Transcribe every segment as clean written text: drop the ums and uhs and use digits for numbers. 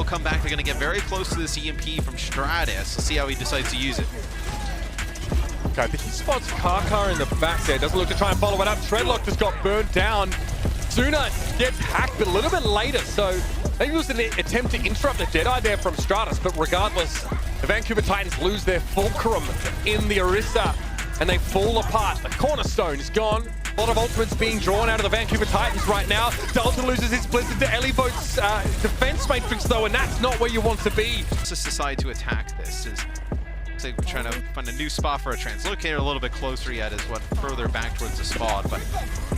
now come back. They're going to get very close to this EMP from Stratus. Let's see how he decides to use it. Okay, I think he spots Kaka in the back there. Doesn't look to try and follow it up. Treadlock just got burnt down. Suna gets hacked, but a little bit later. So maybe it was an attempt to interrupt the Jedi there from Stratus. But regardless, the Vancouver Titans lose their fulcrum in the Orisa, and they fall apart. The cornerstone is gone. A lot of ultimates being drawn out of the Vancouver Titans right now. Dalton loses his blizzard to Elivote's defense matrix, though, and that's not where you want to be. Just decide to attack this. We're trying to find a new spot for a translocator. A little bit closer yet is what further back towards the spawn, but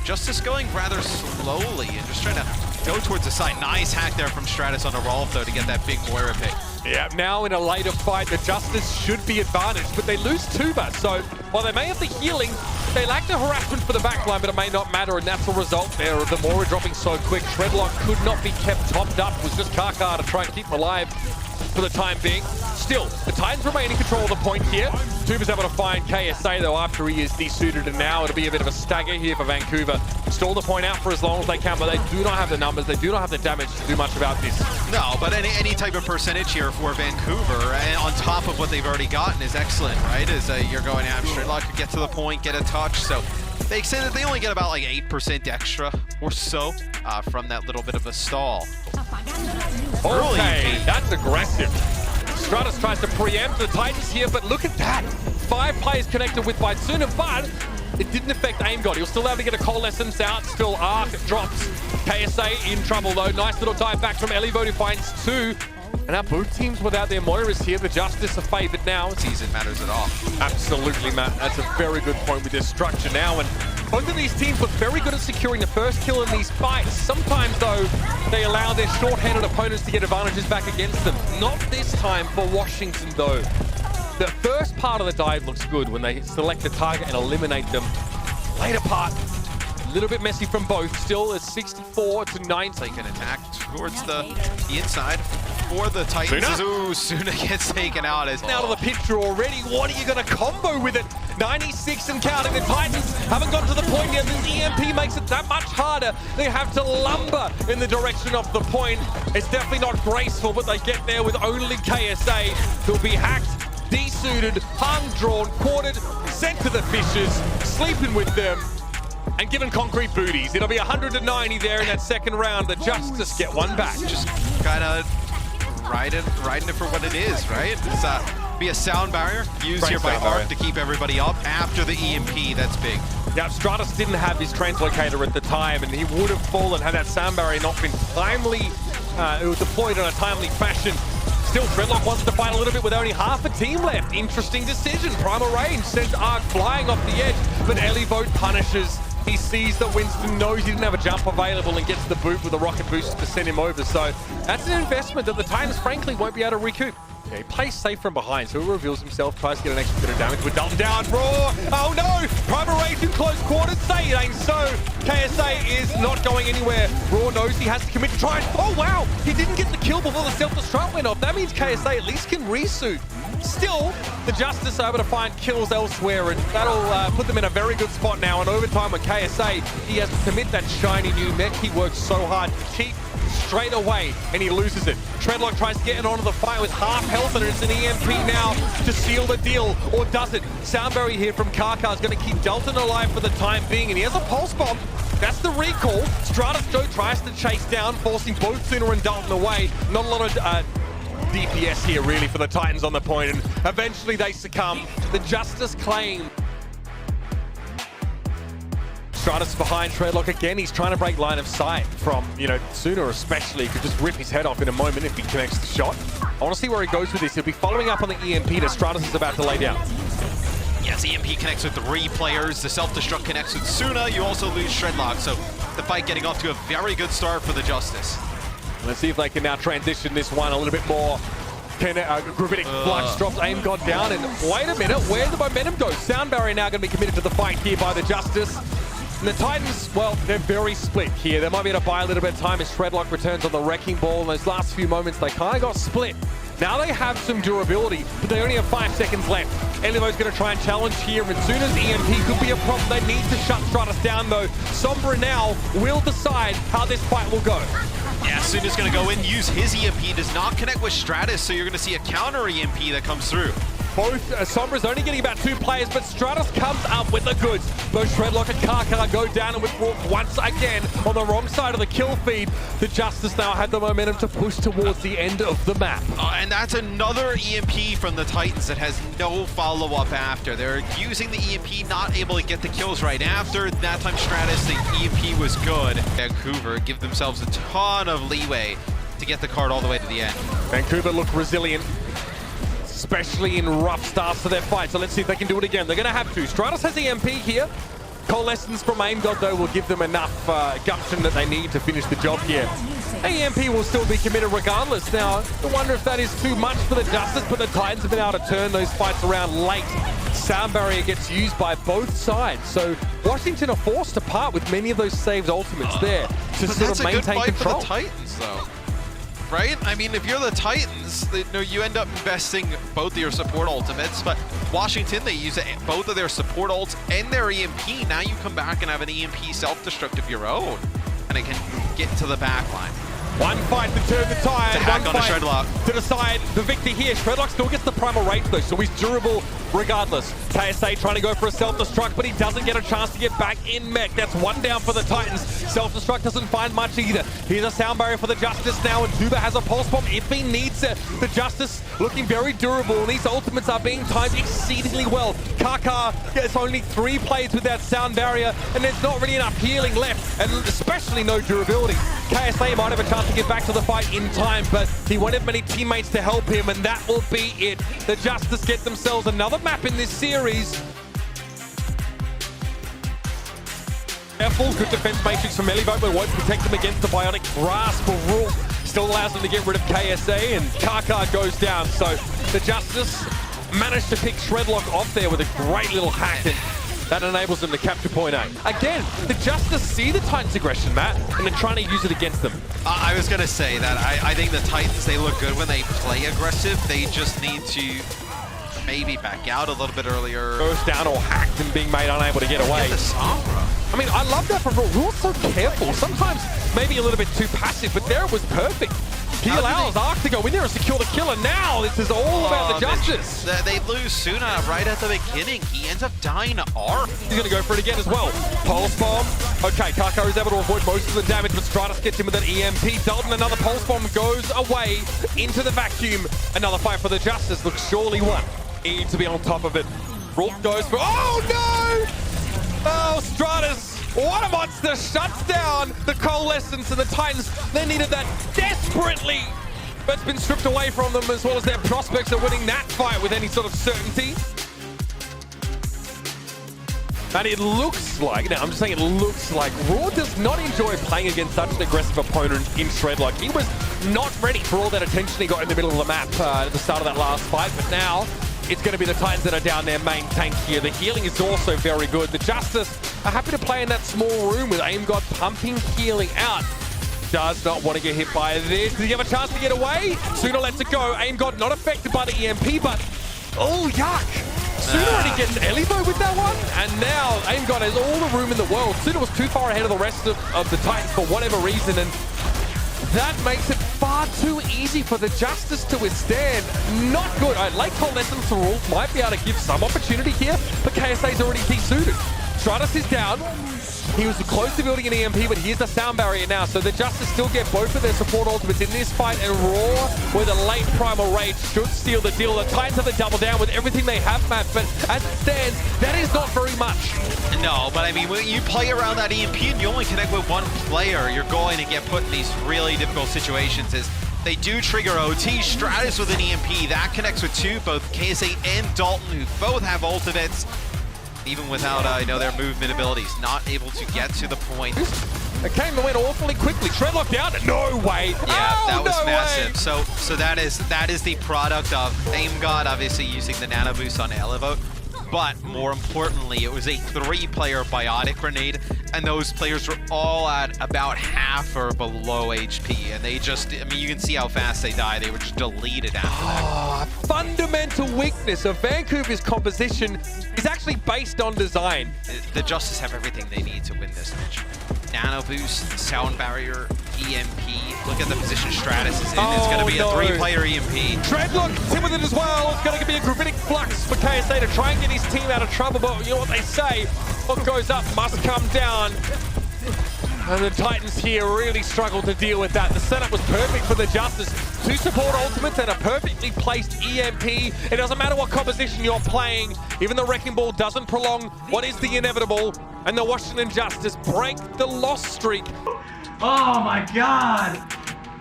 Justice going rather slowly and just trying to go towards the side. Nice hack there from Stratus on a Rolf, though, to get that big Moira pick. Yeah, now in a later fight, the Justice should be advantaged, but they lose Tuba. So while they may have the healing, they lack the harassment for the backline, but it may not matter, and that's the result there of the Moira dropping so quick. Treadlock could not be kept topped up. It was just Kaka to try and keep him alive for the time being. Still, the Titans remain in control of the point here. Tuba's able to find KSA, though, after he is desuited, and now it'll be a bit of a stagger here for Vancouver. Stall the point out for as long as they can, but they do not have the numbers, they do not have the damage to do much about this. No, but any type of percentage here for Vancouver, and on top of what they've already gotten, is excellent, right? You're going after Treadlock to get to the point, get a touch, so they say that they only get about like 8% extra or so from that little bit of a stall. Okay, that's aggressive. Stratus tries to preempt the Titans here, but look at that. 5 players connected with by Suna, but it didn't affect Aim God. He'll still able to get a coalescence out. Still Arc drops. KSA in trouble though. Nice little dive back from Elivote, who finds 2. And now both teams without their Moiras here. The Justice are favored now. Season matters at all. Absolutely, Matt. That's a very good point with their structure now. And both of these teams look very good at securing the first kill in these fights. Sometimes, though, they allow their short-handed opponents to get advantages back against them. Not this time for Washington, though. The first part of the dive looks good when they select the target and eliminate them. Later part, a little bit messy from both. Still, it's 64-9. They can attack towards the inside for the Titans. Suna? Ooh, Suna gets taken out. Now to the picture already. What are you going to combo with it? 96 and counting. The Titans haven't gotten to the point yet. The EMP makes it that much harder. They have to lumber in the direction of the point. It's definitely not graceful, but they get there with only KSA, who'll be hacked, desuited, hung, drawn, quartered, sent to the fishes, sleeping with them, and given concrete booties. It'll be 190 there in that second round. The Justice get one back. Just kind of riding it for what it is, right? It's be a sound barrier. Use Great your bite sound arc to keep everybody up after the EMP. That's big. Yeah, Stratus didn't have his translocator at the time, and he would have fallen had that sound barrier not been timely. It was deployed in a timely fashion. Still, Treadlock wants to fight a little bit with only half a team left. Interesting decision. Primal Range sends Arc flying off the edge, but Elivote punishes. He sees that Winston knows he didn't have a jump available and gets the boot with a rocket boost to send him over. So that's an investment that the Titans, frankly, won't be able to recoup. Yeah, he plays safe from behind, so he reveals himself, tries to get an extra bit of damage with Dalton down. Raw! Oh no! Primal Rage in close quarters. Say it ain't so. KSA is not going anywhere. Raw knows he has to commit to try and... Oh wow! He didn't get the kill before the self-destruct went off. That means KSA at least can resuit. Still, the Justice are able to find kills elsewhere, and that'll put them in a very good spot now. And overtime with KSA, he has to commit that shiny new mech he worked so hard to keep straight away, and he loses it. Treadlock tries to get it onto the fight with half health, and it's an EMP now to seal the deal, or does it? Soundberry here from Kaka is going to keep Dalton alive for the time being, and he has a pulse bomb. That's the recall. Stratus Joe tries to chase down, forcing both Suna and Dalton away. Not a lot of DPS here really for the Titans on the point, and eventually they succumb. The Justice claim. Stratus behind Treadlock again. He's trying to break line of sight from, Suna especially. He could just rip his head off in a moment if he connects the shot. I want to see where he goes with this. He'll be following up on the EMP that Stratus is about to lay down. Yes, EMP connects with 3 players. The self-destruct connects with Suna. You also lose Treadlock. So the fight getting off to a very good start for the Justice. Let's see if they can now transition this one a little bit more. Gravitic Flux drops Aim God down, and wait a minute, where did the momentum go? Sound Barrier now going to be committed to the fight here by the Justice. And the Titans, well, they're very split here. They might be able to buy a little bit of time as Treadlock returns on the Wrecking Ball. In those last few moments, they kind of got split. Now they have some durability, but they only have 5 seconds left. Elivo's going to try and challenge here, and soon as EMP could be a problem, they need to shut Stratus down though. Sombra now will decide how this fight will go. Yeah, Suna's going to go in, use his EMP, does not connect with Stratus, so you're going to see a counter EMP that comes through. Both Sombra's only getting about 2 players, but Stratus comes up with the goods. Both Shredlock and Kaka go down, and with Rourke once again on the wrong side of the kill feed. The Justice now had the momentum to push towards the end of the map. And that's another EMP from the Titans that has no follow-up after. They're using the EMP, not able to get the kills right after. That time Stratus, the EMP was good. Vancouver give themselves a ton of leeway to get the card all the way to the end. Vancouver look resilient, especially in rough starts to their fight. So let's see if they can do it again. They're going to have to. Stratus has EMP here. Coalescence from Aim God, though, will give them enough gumption that they need to finish the job here. EMP will still be committed regardless. Now, I wonder if that is too much for the Justice, but the Titans have been able to turn those fights around late. Sound barrier gets used by both sides. So Washington are forced to part with many of those saved ultimates there to sort of maintain control. For the Titans, though. Right? I mean, if you're the Titans, you end up investing both of your support ultimates, but Washington, they use both of their support ults and their EMP. Now you come back and have an EMP self-destruct of your own, and it can get to the back line. One fight to turn the tide, one fight Shredlock to decide the victor here. Shredlock still gets the primal rage though, so he's durable regardless. KSA trying to go for a self-destruct, but he doesn't get a chance to get back in mech. That's one down for the Titans. Self-destruct doesn't find much either. Here's a sound barrier for the Justice now, and Zuba has a pulse bomb if he needs it. The Justice looking very durable, and these ultimates are being timed exceedingly well. Kaka gets only 3 plays with that sound barrier, and there's not really enough healing left, and especially no durability. KSA might have a chance to get back to the fight in time, but he won't have many teammates to help him, and that will be it. The Justice get themselves another map in this series. Careful, good defense matrix from Elivo, but won't protect them against the bionic grasp of Rourke. Still allows them to get rid of KSA, and Kaka goes down. So the Justice managed to pick Shredlock off there with a great little hack, and that enables them to capture point A. Again, the Justice see the Titans' aggression, Matt, and they're trying to use it against them. I was going to say that I think the Titans, they look good when they play aggressive. They just need to maybe back out a little bit earlier. Goes down or hacked and being made unable to get away. The Sombra. I mean, I love that from Rourke. Rourke's so careful. Sometimes maybe a little bit too passive, but there it was perfect. He allows Arc to go in there and secure the kill, and now this is all about the Justice. They lose Suna right at the beginning. He ends up dying to Arc. He's going to go for it again as well. Pulse Bomb. Okay, Kaka is able to avoid most of the damage, but Stratus gets him with an EMP. Dalton, another Pulse Bomb goes away into the vacuum. Another fight for the Justice. Looks surely won. Need to be on top of it. Rourke goes for... Oh, no! Oh, Stratus! What a monster! Shuts down the Coalescence, and the Titans, they needed that desperately. But it's been stripped away from them, as well as their prospects of winning that fight with any sort of certainty. And it looks like, now I'm just saying it looks like, Rourke does not enjoy playing against such an aggressive opponent in Shredlock. He was not ready for all that attention he got in the middle of the map at the start of that last fight, but now it's going to be the Titans that are down their main tank here. The healing is also very good. The Justice are happy to play in that small room with Aim God pumping healing out. Does not want to get hit by this. Does he have a chance to get away? Suna lets it go. Aim God not affected by the EMP, but oh, yuck. Suna already gets Elivo with that one, and now Aim God has all the room in the world. Suna was too far ahead of the rest of the Titans for whatever reason, and that makes it far too easy for the Justice to withstand. Not good. Late Coalescence to Rourke might be able to give some opportunity here, but KSA's already desuited. Stratus is down. He was close to building an EMP, but here's the sound barrier now. So the Justice still get both of their support ultimates in this fight, and Roar with a late primal rage should steal the deal. The Titans have to double down with everything they have, Matt, but as it stands, that is not very much. No, but I mean, when you play around that EMP and you only connect with one player, you're going to get put in these really difficult situations. As they do trigger OT, Stratus with an EMP, that connects with 2, both KSA and Dalton, who both have ultimates. Even without their movement abilities, not able to get to the point. It came and went awfully quickly. Shredlock down. No way. Yeah, oh, that was no massive. Way. So that is the product of Aim God obviously using the nano boost on Elivo. but more importantly, it was a 3-player biotic grenade, and those players were all at about half or below HP, and they just, I mean, you can see how fast they die. They were just deleted after that. Fundamental weakness of Vancouver's composition is actually based on design. The Justice have everything they need to win this match. Nano boost, sound barrier, EMP. Look at the position Stratus is in. It's going to be a 3-player EMP. Dreadlock hit with it as well. It's going to be a gravitic flux for KSA to try and get his team out of trouble, but you know what they say, what goes up must come down. And the Titans here really struggled to deal with that. The setup was perfect for the Justice. 2 support ultimates and a perfectly placed EMP. It doesn't matter what composition you're playing. Even the Wrecking Ball doesn't prolong what is the inevitable. And the Washington Justice break the loss streak. Oh my God.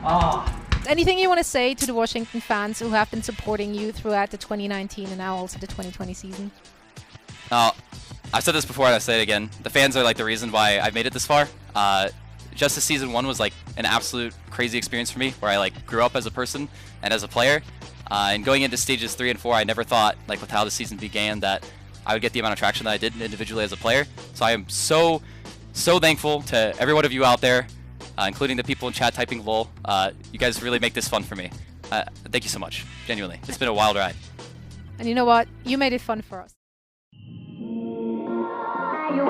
Oh. Anything you want to say to the Washington fans who have been supporting you throughout the 2019 and now also the 2020 season? I've said this before and I'll say it again. The fans are like the reason why I've made it this far. Justice Season 1 was like an absolute crazy experience for me, where I like grew up as a person and as a player. And going into stages 3 and 4, I never thought, like with how the season began, that I would get the amount of traction that I did individually as a player. So I am so thankful to every one of you out there, including the people in chat typing LOL. You guys really make this fun for me. Thank you so much, genuinely. It's been a wild ride. And you know what? You made it fun for us. You